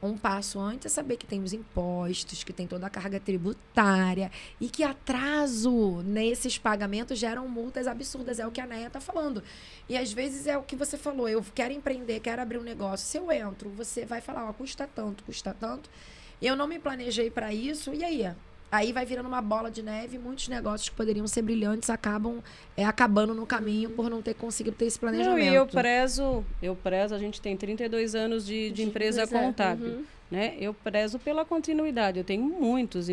um passo antes é saber que tem os impostos, que tem toda a carga tributária e que atraso nesses pagamentos geram multas absurdas, é o que a Neia está falando. E às vezes é o que você falou, eu quero empreender, quero abrir um negócio, se eu entro, você vai falar, custa tanto, eu não me planejei para isso, e aí? Aí vai virando uma bola de neve, muitos negócios que poderiam ser brilhantes acabam acabando no caminho por não ter conseguido ter esse planejamento. Não, e eu prezo, a gente tem 32 anos de empresa contábil, né? Eu prezo pela continuidade. Eu tenho muitos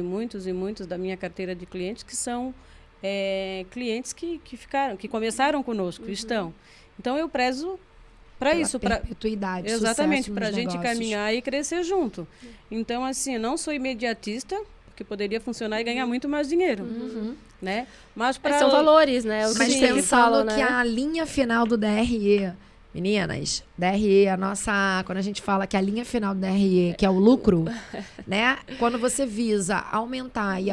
da minha carteira de clientes que são clientes que começaram conosco, estão. Então, eu prezo para isso, para perpetuidade, exatamente, para a gente negócios. caminhar e crescer junto. Então, assim, eu não sou imediatista, que poderia funcionar e ganhar muito mais dinheiro, né? Mas são valores, né? Mas que pensando falam, que né? a linha final do DRE, meninas, DRE, quando a gente fala que a linha final do DRE, que é o lucro, né? Quando você visa aumentar e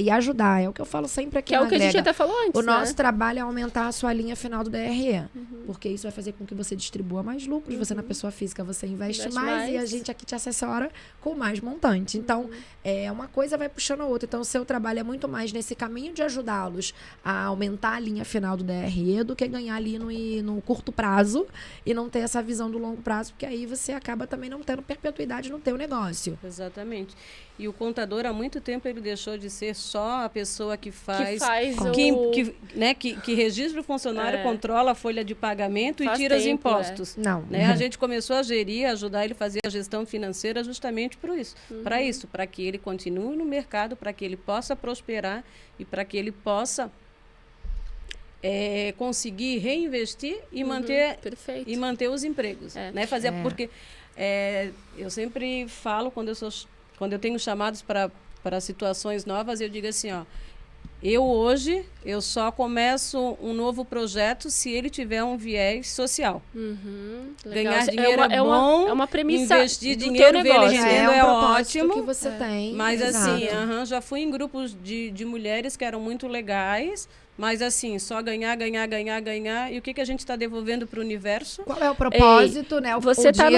ajudar, é o que eu falo sempre aqui Que é na o que a gente Agrega. até falou antes, O nosso trabalho é aumentar a sua linha final do DRE, porque isso vai fazer com que você distribua mais lucros, você na pessoa física, você investe mais e a gente aqui te assessora com mais montante. Então, uma coisa vai puxando a outra. Então, o seu trabalho é muito mais nesse caminho de ajudá-los a aumentar a linha final do DRE do que ganhar ali no curto prazo, e não ter essa visão do longo prazo, porque aí você acaba também não tendo perpetuidade no teu negócio. Exatamente. E o contador, há muito tempo, ele deixou de ser só a pessoa que faz que registra o funcionário, controla a folha de pagamento e tira os impostos. Não. Né? A gente começou a gerir, ajudar ele a fazer a gestão financeira justamente por isso. Para que ele continue no mercado, para que ele possa prosperar e para que ele possa conseguir reinvestir e manter os empregos. Né? Porque eu sempre falo, quando eu tenho chamados para situações novas, eu digo assim, hoje só começo um novo projeto se ele tiver um viés social. Ganhar dinheiro é bom, é uma premissa investir dinheiro, ver ele rendendo um ótimo. Que você tem. Mas Exato. assim, já fui em grupos de mulheres que eram muito legais, mas assim, só ganhar. E o que a gente está devolvendo para o universo? Qual é o propósito, né? Você está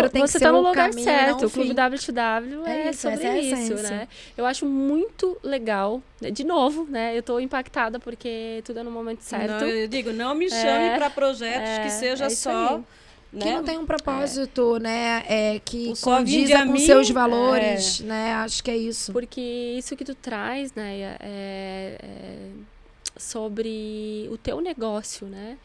no lugar caminho, certo. O Clube WTW é sobre essa é a isso, essência. né? Eu acho muito legal. De novo, né? Eu estou impactada porque tudo é no momento certo. Não, eu digo, não me chame para projetos que seja só... Né? Que não tem um propósito, né? Que só condiza com seus valores, né? Acho que é isso. Porque isso que tu traz, né? Sobre o teu negócio, né?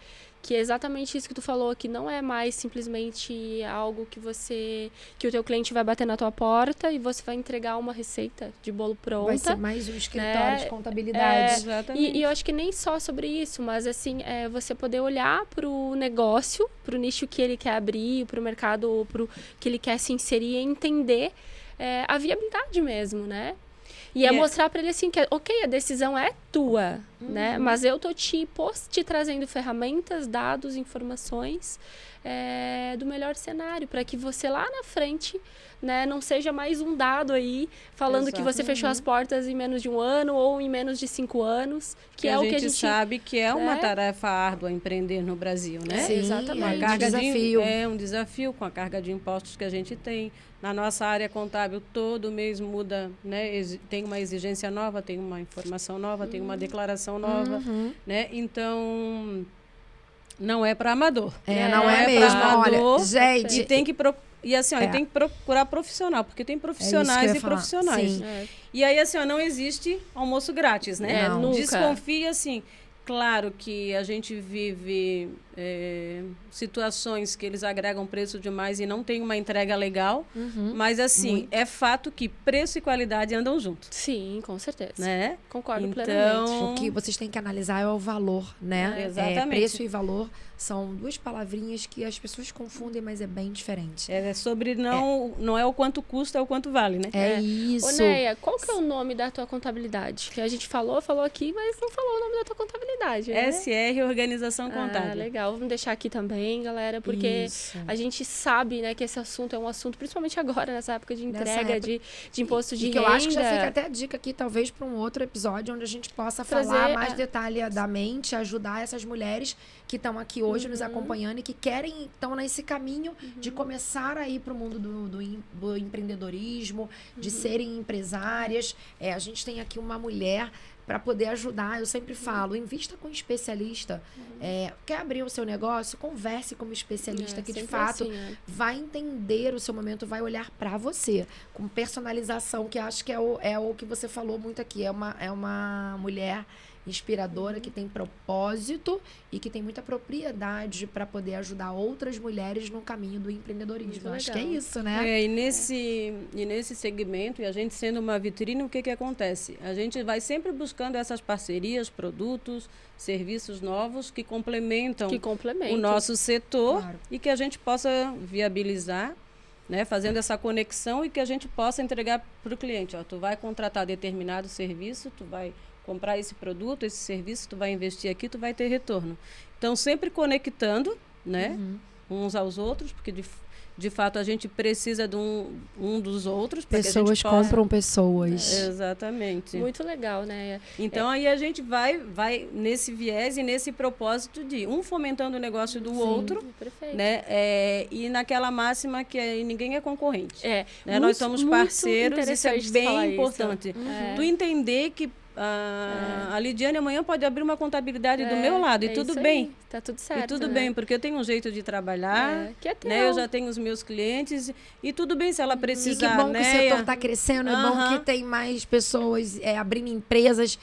Que é exatamente isso que tu falou, que não é mais simplesmente algo que o teu cliente vai bater na tua porta e você vai entregar uma receita de bolo pronta. Vai ser mais um escritório de contabilidade. Exatamente. E eu acho que nem só sobre isso, mas assim, você poder olhar para o negócio, para o nicho que ele quer abrir, para o mercado que ele quer se inserir e entender a viabilidade mesmo, né? E mostrar para ele assim que, ok, a decisão é tua, né? Mas eu tô te trazendo ferramentas, dados, informações do melhor cenário, para que você lá na frente, né, não seja mais um dado aí falando que você fechou as portas em menos de 1 ano ou em menos de 5 anos, que é o que a gente sabe que é uma tarefa árdua empreender no Brasil, né? Sim, exatamente. É um desafio. É um desafio com a carga de impostos que a gente tem. Na nossa área contábil, todo mês muda, né? Tem uma exigência nova, tem uma informação nova, tem uma declaração nova, né? Então, não é para amador. Não é mesmo. Amador, olha, gente... E tem que tem que procurar profissional, porque tem profissionais e profissionais. Sim. E aí, assim, não existe almoço grátis, né? Nunca. Desconfia, assim... Claro que a gente vive situações que eles agregam preço demais e não tem uma entrega legal, mas assim, é fato que preço e qualidade andam juntos. Sim, com certeza. Né? Concordo então, plenamente. O que vocês têm que analisar é o valor, né? Exatamente. Preço e valor são duas palavrinhas que as pessoas confundem, mas é bem diferente. É sobre não é o quanto custa, é o quanto vale, né? Isso. Ô, Neia, qual que é o nome da tua contabilidade? Que a gente falou aqui, mas não falou o nome da tua contabilidade, né? SR Organização Contábil. Legal. Vamos deixar aqui também, galera, porque a gente sabe, né, que esse assunto é um assunto, principalmente agora, nessa época de entrega de imposto de renda. Que eu acho que já fica até a dica aqui, talvez, para um outro episódio, onde a gente possa falar mais detalhadamente, ajudar essas mulheres que estão aqui hoje nos acompanhando e que estão nesse caminho de começar a ir para o mundo do empreendedorismo, de serem empresárias. A gente tem aqui uma mulher para poder ajudar. Eu sempre falo, invista com um especialista. Quer abrir o seu negócio? Converse com um especialista que, de fato, vai entender o seu momento, vai olhar para você, com personalização, que acho que é o que você falou muito aqui. É uma mulher inspiradora, que tem propósito e que tem muita propriedade para poder ajudar outras mulheres no caminho do empreendedorismo. Acho que é isso, né? E nesse segmento, e a gente sendo uma vitrine, o que acontece? A gente vai sempre buscando essas parcerias, produtos, serviços novos que complementam o nosso setor, e que a gente possa viabilizar, né, fazendo essa conexão, e que a gente possa entregar para o cliente. Tu vai contratar determinado serviço, tu vai comprar esse produto, esse serviço, tu vai investir aqui, tu vai ter retorno. Então, sempre conectando, né, uns aos outros, porque de fato a gente precisa de um dos outros. Pessoas compram pessoas. Exatamente. Muito legal, né? Então, aí a gente vai nesse viés e nesse propósito de um fomentando o negócio do outro, né? E naquela máxima que ninguém é concorrente. Né? Nós somos parceiros, isso é bem importante. Tu entender que a Lidiane amanhã pode abrir uma contabilidade do meu lado, e tudo bem. Aí, tá tudo certo. E tudo bem, porque eu tenho um jeito de trabalhar, que é teu. né? Eu já tenho os meus clientes, e tudo bem se ela precisar, E que bom né? que o setor está crescendo, é bom que tem mais pessoas abrindo empresas,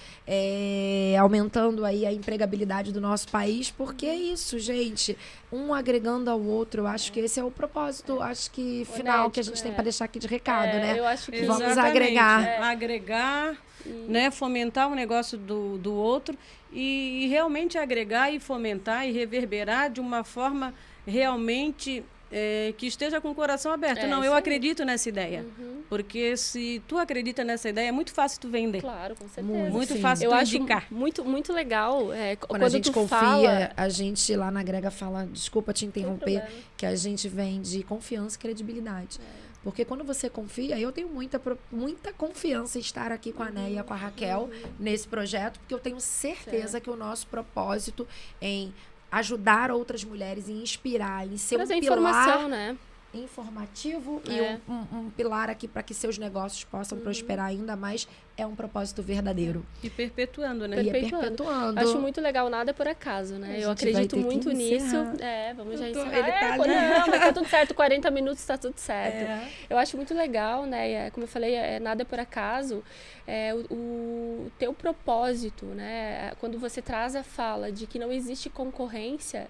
aumentando aí a empregabilidade do nosso país, porque é isso, gente. Um agregando ao outro, eu acho que esse é o propósito, acho que final que a gente tem para deixar aqui de recado, né? Eu acho que vamos agregar. Agregar, né? Fomentar o negócio do outro e realmente agregar e fomentar e reverberar de uma forma realmente que esteja com o coração aberto. Não, eu acredito nessa ideia. Porque se tu acredita nessa ideia, é muito fácil tu vender. Claro, com certeza. Muito fácil tu indicar. Muito, muito legal. Quando a gente confia, a gente lá na Grega fala, desculpa te interromper, que a gente vende confiança e credibilidade. Porque quando você confia, eu tenho muita confiança em estar aqui com a Neia, com a Raquel, nesse projeto, porque eu tenho certeza que o nosso propósito em ajudar outras mulheres, em inspirar, em ser trazer um pilar informação, né? informativo e um pilar aqui para que seus negócios possam prosperar ainda mais, é um propósito verdadeiro. E perpetuando, né? E perpetuando. Acho muito legal, nada por acaso, né? Eu acredito muito nisso. Vamos já encerrar. Ele tá ali. Não, mas tá tudo certo, 40 minutos tá tudo certo. Eu acho muito legal, né? Como eu falei, nada por acaso. O teu propósito, né? Quando você traz a fala de que não existe concorrência,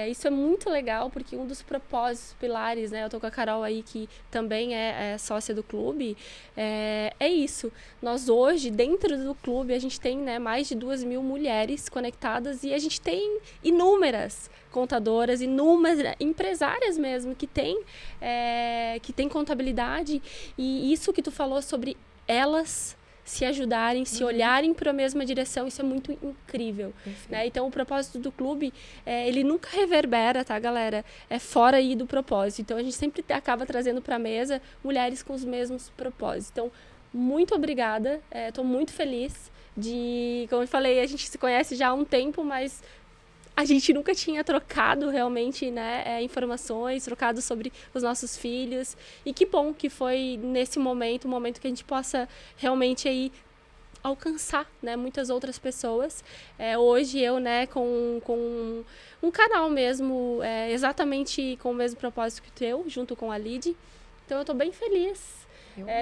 isso é muito legal, porque um dos propósitos, pilares, né? Eu tô com a Carol aí, que também é sócia do clube, é isso. Nós hoje, dentro do clube, a gente tem, né, mais de 2.000 mulheres conectadas e a gente tem inúmeras contadoras, inúmeras empresárias mesmo que tem contabilidade. E isso que tu falou sobre elas se ajudarem, se olharem para a mesma direção, isso é muito incrível, né? Então, o propósito do clube, ele nunca reverbera, tá, galera? É fora aí do propósito. Então, a gente sempre acaba trazendo para a mesa mulheres com os mesmos propósitos. Então, muito obrigada, estou muito feliz como eu falei, a gente se conhece já há um tempo, mas a gente nunca tinha trocado realmente, né, informações, trocado sobre os nossos filhos. E que bom que foi nesse momento, um momento que a gente possa realmente aí alcançar, né, muitas outras pessoas. Hoje eu, né, com um canal mesmo, exatamente com o mesmo propósito que o teu, junto com a Lid. Então eu estou bem feliz.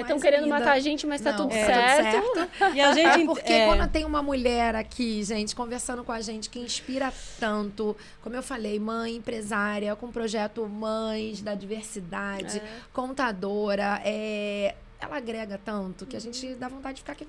Estão querendo matar a gente, mas tá tudo certo. E a gente, porque quando tem uma mulher aqui, gente, conversando com a gente, que inspira tanto, como eu falei, mãe, empresária, com o projeto Mães da Diversidade, contadora, ela agrega tanto que a gente dá vontade de ficar aqui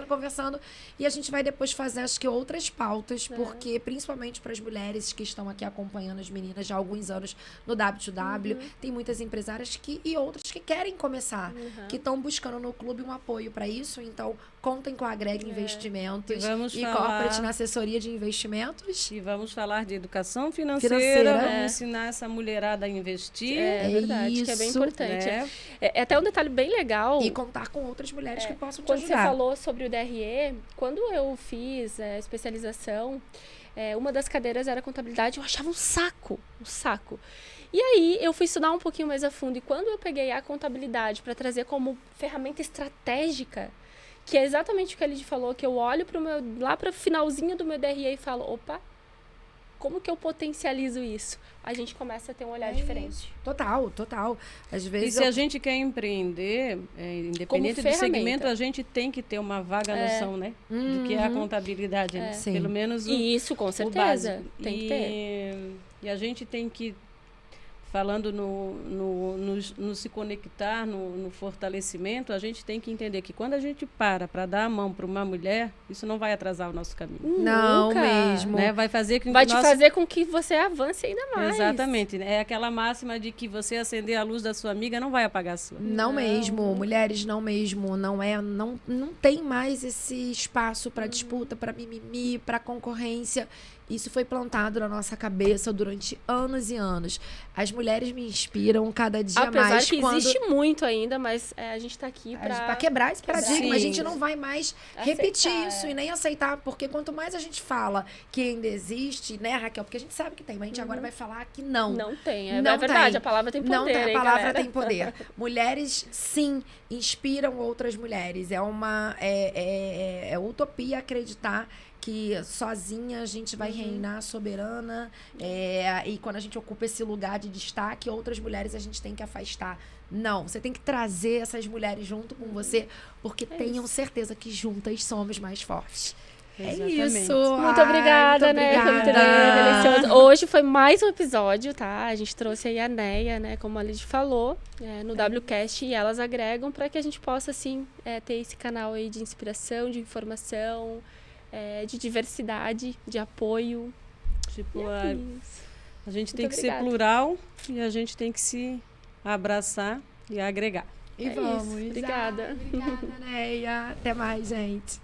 conversando. E a gente vai depois fazer, acho que, outras pautas, porque, principalmente para as mulheres que estão aqui acompanhando as meninas já há alguns anos no W2W, tem muitas empresárias e outras que querem começar, que estão buscando no clube um apoio para isso. Então, contem com a Agrega Investimentos e Corporate na assessoria de investimentos. E vamos falar de educação financeira. Vamos ensinar essa mulherada a investir. É verdade, isso, que é bem importante. É até um detalhe bem legal. E contar com outras mulheres que possam te quando ajudar. Você falou sobre o DRE, quando eu fiz a especialização, uma das cadeiras era contabilidade, eu achava um saco. E aí eu fui estudar um pouquinho mais a fundo, e quando eu peguei a contabilidade para trazer como ferramenta estratégica, que é exatamente o que a Lidy falou, que eu olho lá para o finalzinho do meu DRE e falo, opa, como que eu potencializo isso? A gente começa a ter um olhar diferente. Total. Às vezes e se a gente quer empreender, independente do segmento, a gente tem que ter uma vaga noção, né? Do que é a contabilidade, né? Pelo menos isso, com certeza. Tem que ter. E a gente tem que, falando no se conectar, no fortalecimento, a gente tem que entender que quando a gente para dar a mão para uma mulher, isso não vai atrasar o nosso caminho. Não mesmo. Né? Vai fazer fazer com que você avance ainda mais. Exatamente. É aquela máxima de que você acender a luz da sua amiga não vai apagar a sua. Não mesmo. Mulheres, não mesmo. Não tem mais esse espaço para disputa, para mimimi, para concorrência. Isso foi plantado na nossa cabeça durante anos e anos. As mulheres mulheres me inspiram cada dia Apesar mais. que existe muito ainda, mas a gente tá aqui Pra quebrar esse paradigma. Sim. A gente não vai mais repetir Aceitar, isso e nem aceitar, porque quanto mais a gente fala que ainda existe, né, Raquel? Porque a gente sabe que tem, mas a gente agora vai falar que não. Não tem, é Não verdade, tem. a palavra tem poder, Não tem, a hein, palavra galera? tem poder. Mulheres, sim, inspiram outras mulheres. É uma é utopia acreditar que sozinha a gente vai reinar soberana, e quando a gente ocupa esse lugar de destaque, outras mulheres a gente tem que afastar. Não, você tem que trazer essas mulheres junto com você, porque tenham certeza que juntas somos mais fortes. Exatamente. É isso. Muito obrigada, muito né? Foi muito delicioso. Hoje foi mais um episódio, tá? A gente trouxe aí a Neia, né? Como a Lidy falou, no WCast, e elas agregam para que a gente possa, assim, ter esse canal aí de inspiração, de informação, de diversidade, de apoio. Tipo, Isso. a gente Muito tem que obrigada. ser plural e a gente tem que se abraçar e agregar. E É vamos. isso. Obrigada. Obrigada, Neia. Até mais, gente.